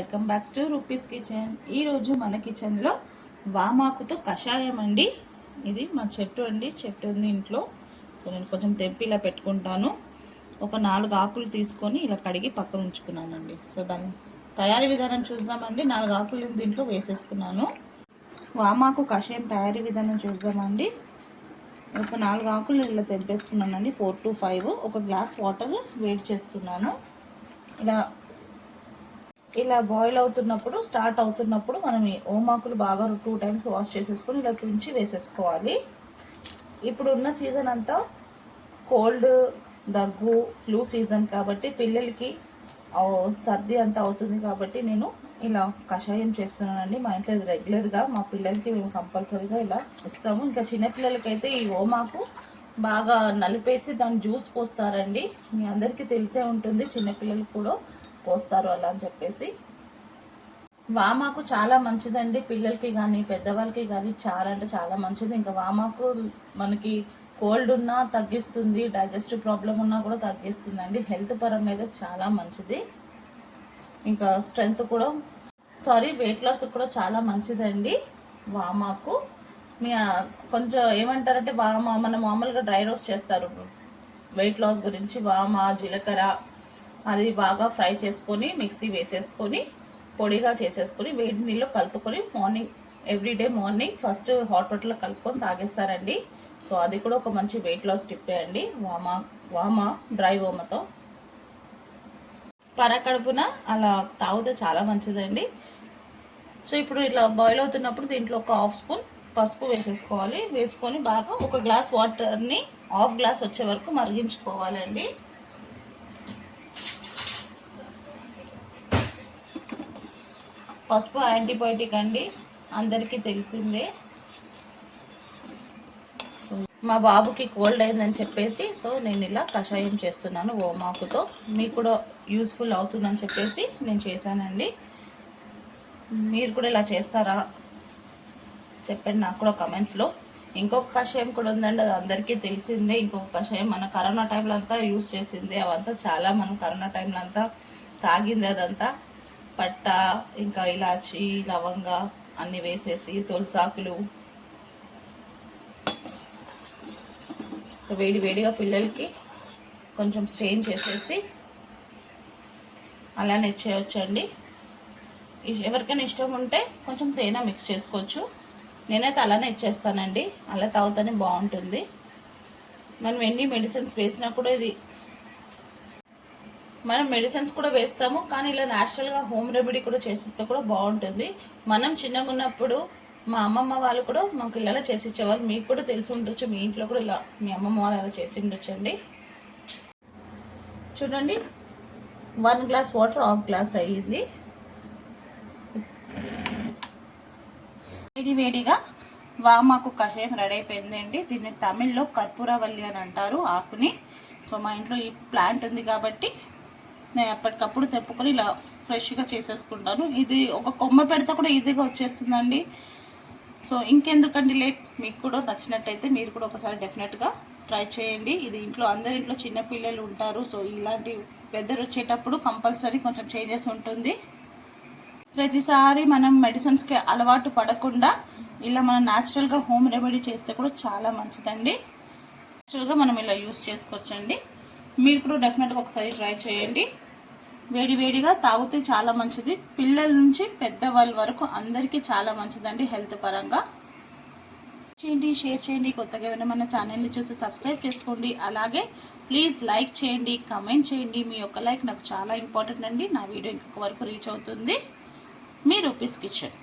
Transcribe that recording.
Welcome back to rupees kitchen. ఈరోజు మన కిచెన్లో వామాకుతో కషాయం అండి. ఇది మా చెట్టు అండి, చెట్టు ఉంది ఇంట్లో. సో నేను కొంచెం తెంపి ఇలా పెట్టుకుంటాను. ఒక 4 ఆకులు తీసుకొని ఇలా కడిగి పక్కన ఉంచుకున్నానండి. సో దాని తయారీ విధానం చూద్దామండి. 4 ఆకులు దీంట్లో వేసేసుకున్నాను. వామాకు కషాయం తయారీ విధానం చూద్దామండి. ఒక 4 ఆకులు ఇలా తెంపేసుకున్నానండి, 4 to 5. ఒక గ్లాస్ వాటర్ వేడి చేస్తున్నాను. ఇలా బాయిల్ అవుతున్నప్పుడు, స్టార్ట్ అవుతున్నప్పుడు మనం ఓమాకులు బాగా 2 times వాష్ చేసేసుకొని ఇలా తుంచి వేసేసుకోవాలి. ఇప్పుడు ఉన్న సీజన్ అంతా కోల్డ్, దగ్గు, ఫ్లూ సీజన్ కాబట్టి పిల్లలకి సర్ది అంతా అవుతుంది కాబట్టి నేను ఇలా కషాయం చేస్తున్నానండి. మా ఇంట్లో ఇది రెగ్యులర్గా మా పిల్లలకి మేము కంపల్సరీగా ఇలా ఇస్తాము. ఇంకా చిన్నపిల్లలకైతే ఈ ఓమాకు బాగా నలిపేసి దాని జ్యూస్ పోస్తారండి. మీ అందరికీ తెలిసే ఉంటుంది, చిన్నపిల్లలకు కూడా పోస్తారు అలా అని చెప్పేసి. వామాకు చాలా మంచిదండి, పిల్లలకి కానీ పెద్దవాళ్ళకి కానీ చాలా అంటే చాలా మంచిది. ఇంకా వామాకు మనకి కోల్డ్ ఉన్నా తగ్గిస్తుంది, డైజెస్టివ్ ప్రాబ్లం ఉన్నా కూడా తగ్గిస్తుందండి. హెల్త్ పరంగా అయితే చాలా మంచిది. ఇంకా స్ట్రెంగ్త్ కూడా వెయిట్ లాస్ కూడా చాలా మంచిదండి వామాకు. మీ కొంచెం ఏమంటారంటే మన మామూలుగా డ్రై రోస్ట్ చేస్తారు వెయిట్ లాస్ గురించి. వామ, జీలకర్ర అది బాగా ఫ్రై చేసుకొని మిక్సీ వేసేసుకొని పొడిగా చేసేసుకొని వేడి నీళ్ళు కలుపుకొని morning everyday morning first hot వాటర్లో కలుపుకొని తాగేస్తారండి. సో అది కూడా ఒక మంచి వెయిట్ లాస్ టిప్పే అండి. వామ డ్రై ఓమతో పరకడుపున అలా తాగితే చాలా మంచిదండి. సో ఇప్పుడు ఇట్లా బాయిల్ అవుతున్నప్పుడు దీంట్లో ఒక 1/2 స్పూన్ పసుపు వేసేసుకోవాలి. వేసుకొని బాగా ఒక గ్లాస్ వాటర్ని 1/2 గ్లాస్ వచ్చే వరకు మరిగించుకోవాలండి. పసుపు యాంటీబయాటిక్ అండి, అందరికీ తెలిసిందే. మా బాబుకి కోల్డ్ అయిందని చెప్పేసి సో నేను ఇలా కషాయం చేస్తున్నాను ఓమాకుతో. మీకు కూడా యూస్ఫుల్ అవుతుందని చెప్పేసి నేను చేశానండి. మీరు కూడా ఇలా చేస్తారా చెప్పండి నాకు కూడా కమెంట్స్లో. ఇంకొక కషాయం కూడా ఉందండి, అది అందరికీ తెలిసిందే. ఇంకొక కషాయం మన కరోనా టైంలో అంతా యూజ్ చేసింది. అవంతా చాలా మనం కరోనా టైంలో అంతా తాగింది. అదంతా పట్ట, ఇంకా ఇలాచి, లవంగా అన్నీ వేసేసి తులసాకులు వేడిగా పిల్లలకి కొంచెం స్ట్రెయిన్ చేసేసి అలానే చేయొచ్చండి. ఎవరికైనా ఇష్టం ఉంటే కొంచెం తేనె మిక్స్ చేసుకోవచ్చు. నేనైతే అలానే ఇచ్చేస్తానండి, అలా తాగుతానే బాగుంటుంది. మనం ఎన్ని మెడిసిన్స్ వేసినా కూడా మనం మెడిసిన్స్ కూడా వేస్తాము, కానీ ఇలా న్యాచురల్గా హోమ్ రెమెడీ కూడా చేసిస్తే కూడా బాగుంటుంది. మనం చిన్నగా ఉన్నప్పుడు మా అమ్మమ్మ వాళ్ళు కూడా మాకు ఇలా చేసి ఇచ్చేవాళ్ళు. మీకు కూడా తెలిసి ఉండొచ్చు, మీ ఇంట్లో కూడా ఇలా మీ అమ్మమ్మ వాళ్ళు అలా చేసి ఉండొచ్చండి. చూడండి 1 గ్లాస్ వాటర్ 1/2 గ్లాస్ అయ్యింది. వేడిగా వామాకు కషాయం రెడీ అయిపోయిందండి. దీన్ని తమిళ్లో కర్పూరవల్లి అని అంటారు ఆకుని. సో మా ఇంట్లో ఈ ప్లాంట్ ఉంది కాబట్టి నేను ఎప్పటికప్పుడు తెప్పుకొని ఇలా ఫ్రెష్గా చేసేసుకుంటాను. ఇది ఒక కొమ్మ పెడితే కూడా ఈజీగా వచ్చేస్తుందండి. సో ఇంకెందుకండి లేట్, మీకు కూడా నచ్చినట్టయితే మీరు కూడా ఒకసారి డెఫినెట్గా ట్రై చేయండి. ఇది అందరింట్లో చిన్నపిల్లలు ఉంటారు. సో ఇలాంటి వెదర్ వచ్చేటప్పుడు కంపల్సరీ కొంచెం చేంజెస్ ఉంటుంది. ప్రతిసారి మనం మెడిసిన్స్కి అలవాటు పడకుండా ఇలా మనం న్యాచురల్గా హోమ్ రెమెడీ చేస్తే కూడా చాలా మంచిదండి. న్యాచురల్గా మనం ఇలా యూస్ చేసుకోవచ్చండి. మీరు కూడా డెఫినెట్గా ఒకసారి ట్రై చేయండి. వేడిగా తాగితే చాలా మంచిది. పిల్లల నుంచి పెద్దవాళ్ళ వరకు అందరికీ చాలా మంచిదండి హెల్త్ పరంగా. చేయండి, షేర్ చేయండి. కొత్తగా ఏమైనా మన ఛానల్ని చూసి సబ్స్క్రైబ్ చేసుకోండి. అలాగే ప్లీజ్ లైక్ చేయండి, కమెంట్ చేయండి. మీ యొక్క లైక్ నాకు చాలా ఇంపార్టెంట్ అండి. నా వీడియో ఇంకొక వరకు రీచ్ అవుతుంది. మీ రూపీస్ కిచెన్.